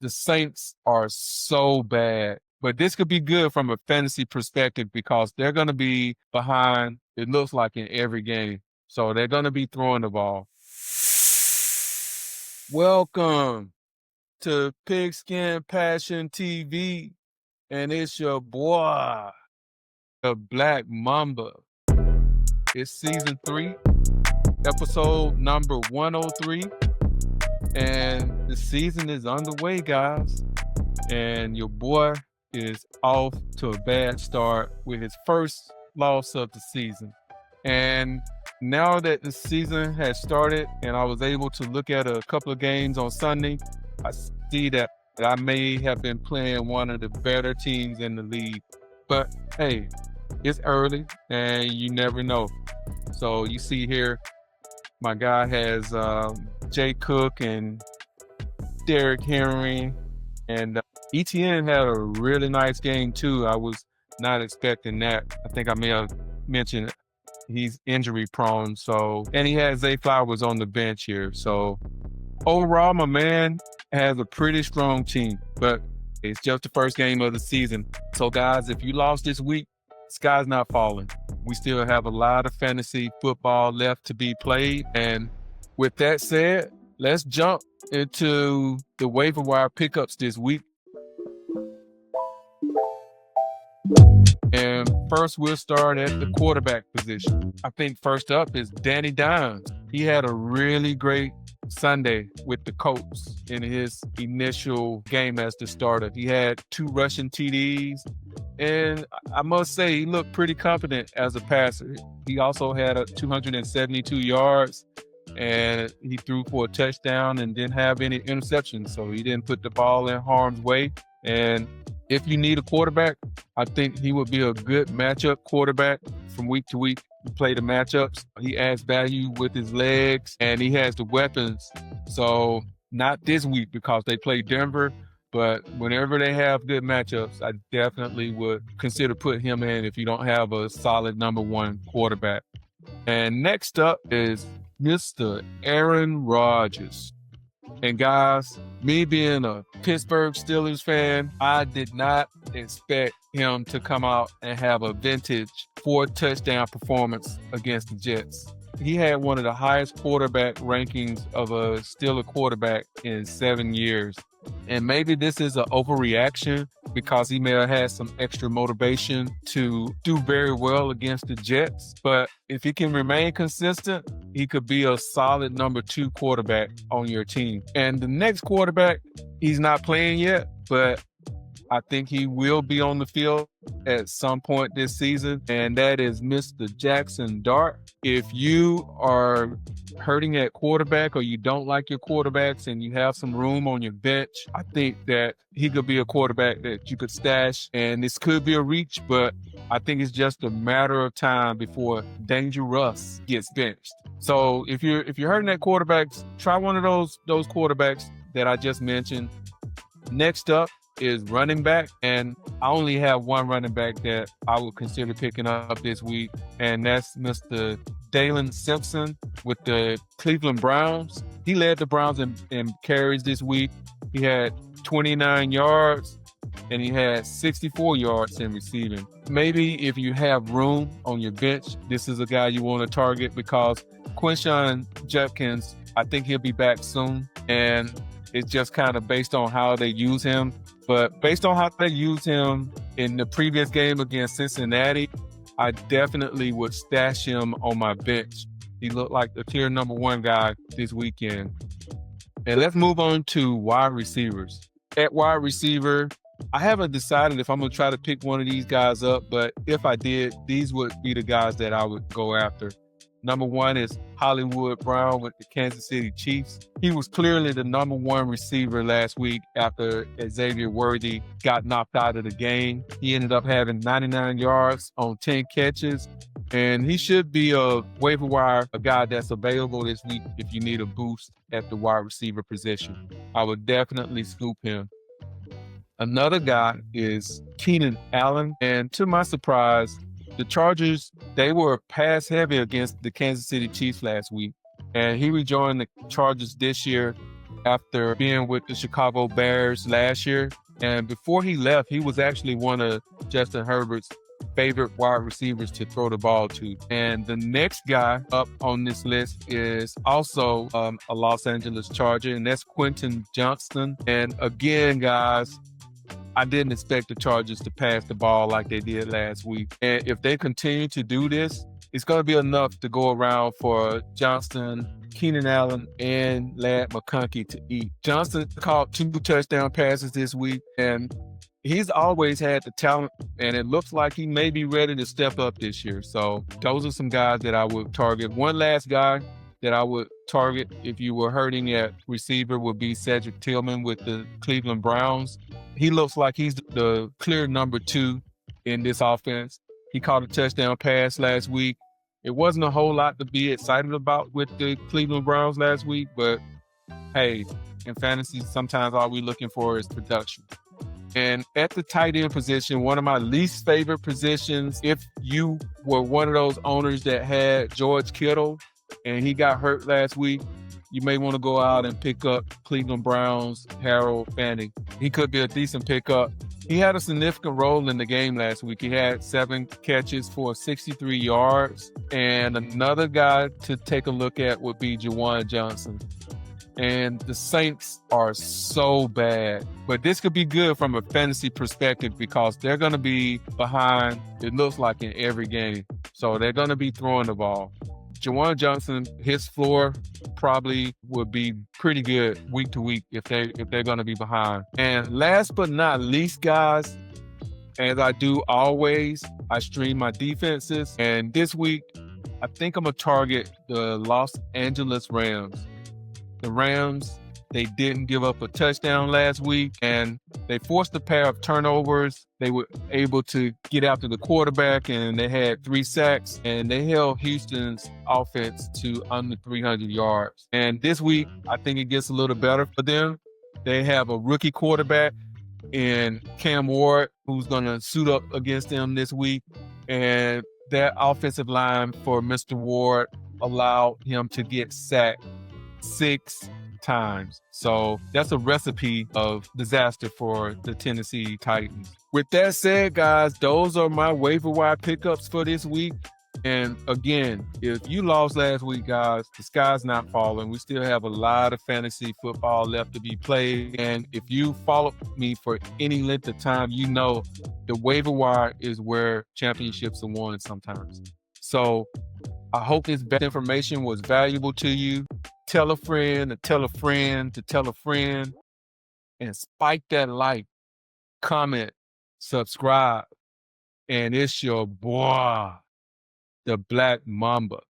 The Saints are so bad. But this could be good from a fantasy perspective because they're going to be behind, it looks like, in every game. So they're going to be throwing the ball. Welcome to Pigskin Passion TV. And it's your boy, the Black Mamba. It's season 3, episode number 103. And the season is underway, guys. And your boy is off to a bad start with his first loss of the season. And now that the season has started and I was able to look at a couple of games on Sunday, I see that I may have been playing one of the better teams in the league. But hey, it's early and you never know. So you see here, my guy has Jay Cook and Derrick Henry, and ETN had a really nice game too. I was not expecting that. I think I may have mentioned he's injury prone. So, and he has Zay Flowers on the bench here. So overall, my man has a pretty strong team, but it's just the first game of the season. So guys, if you lost this week, sky's not falling. We still have a lot of fantasy football left to be played. And with that said, let's jump into the waiver wire pickups this week. And first, we'll start at the quarterback position. I think first up is Danny Dimes. He had a really great Sunday with the Colts in his initial game as the starter. He had 2 rushing TDs, and I must say he looked pretty confident as a passer. He also had 272 yards, and he threw for a touchdown and didn't have any interceptions, so he didn't put the ball in harm's way. And if you need a quarterback, I think he would be a good matchup quarterback from week to week. You play the matchups. He adds value with his legs, and he has the weapons. So not this week because they play Denver, but whenever they have good matchups, I definitely would consider putting him in if you don't have a solid number 1 quarterback. And next up is Mr. Aaron Rodgers. And guys, me being a Pittsburgh Steelers fan, I did not expect him to come out and have a vintage 4-touchdown performance against the Jets. He had one of the highest quarterback rankings of a Steeler quarterback in 7 years. And maybe this is an overreaction because he may have had some extra motivation to do very well against the Jets. But if he can remain consistent, he could be a solid number 2 quarterback on your team. And the next quarterback, he's not playing yet, but I think he will be on the field at some point this season, and that is Mr. Jackson Dart. If you are hurting at quarterback or you don't like your quarterbacks and you have some room on your bench, I think that he could be a quarterback that you could stash, and this could be a reach, but I think it's just a matter of time before Dangerous gets benched. So if you're hurting at quarterbacks, try one of those quarterbacks that I just mentioned. Next up is running back, and I only have one running back that I would consider picking up this week, and that's Mr. Dallan Simpson with the Cleveland Browns. He led the Browns in carries this week. He had 29 yards, and he had 64 yards in receiving. Maybe if you have room on your bench, this is a guy you want to target because Quentin Johnston, I think he'll be back soon, and it's just kind of based on how they use him. But based on how they used him in the previous game against Cincinnati, I definitely would stash him on my bench. He looked like the clear number 1 guy this weekend. And let's move on to wide receivers. At wide receiver, I haven't decided if I'm going to try to pick one of these guys up, but if I did, these would be the guys that I would go after. Number 1 is Hollywood Brown with the Kansas City Chiefs. He was clearly the number 1 receiver last week after Xavier Worthy got knocked out of the game. He ended up having 99 yards on 10 catches, and he should be a waiver wire, a guy that's available this week if you need a boost at the wide receiver position. I would definitely scoop him. Another guy is Keenan Allen, and to my surprise, the Chargers, they were pass heavy against the Kansas City Chiefs last week, and he rejoined the Chargers this year. after being with the Chicago Bears last year. And before he left, he was actually one of Justin Herbert's favorite wide receivers to throw the ball to. And the next guy up on this list is also a Los Angeles Charger, and that's Quentin Johnston. And again, guys, I didn't expect the Chargers to pass the ball like they did last week. And if they continue to do this, it's going to be enough to go around for Johnston, Keenan Allen, and Ladd McConkey to eat. Johnston caught 2 touchdown passes this week, and he's always had the talent, and it looks like he may be ready to step up this year. So those are some guys that I would target. One last guy that I would target if you were hurting at receiver would be Cedric Tillman with the Cleveland Browns. He looks like he's the clear number 2 in this offense. He caught a touchdown pass last week. It wasn't a whole lot to be excited about with the Cleveland Browns last week, but hey, in fantasy, sometimes all we're looking for is production. And at the tight end position, one of my least favorite positions, if you were one of those owners that had George Kittle and he got hurt last week, you may want to go out and pick up Cleveland Browns Harold Fanny. He could be a decent pickup. He had a significant role in the game last week. He had 7 catches for 63 yards. And another guy to take a look at would be Juwan Johnson. And the Saints are so bad. But this could be good from a fantasy perspective because they're going to be behind, it looks like, in every game. So they're going to be throwing the ball. Juwan Johnson, his floor probably would be pretty good week to week if they're going to be behind. And last but not least, guys, as I do always, I stream my defenses. And this week, I think I'm going to target the Los Angeles Rams. The Rams, they didn't give up a touchdown last week, and they forced a pair of turnovers. They were able to get after the quarterback, and they had 3 sacks, and they held Houston's offense to under 300 yards. And this week, I think it gets a little better for them. They have a rookie quarterback in Cam Ward who's going to suit up against them this week, and that offensive line for Mr. Ward allowed him to get sacked 6 times. So that's a recipe of disaster for the Tennessee Titans. With that said, guys, those are my waiver wire pickups for this week. And again, if you lost last week, guys, the sky's not falling. We still have a lot of fantasy football left to be played. And if you follow me for any length of time, you know the waiver wire is where championships are won sometimes. So I hope this information was valuable to you. Tell a friend to tell a friend to tell a friend, and spike that like, comment, subscribe. And it's your boy, the Black Mamba.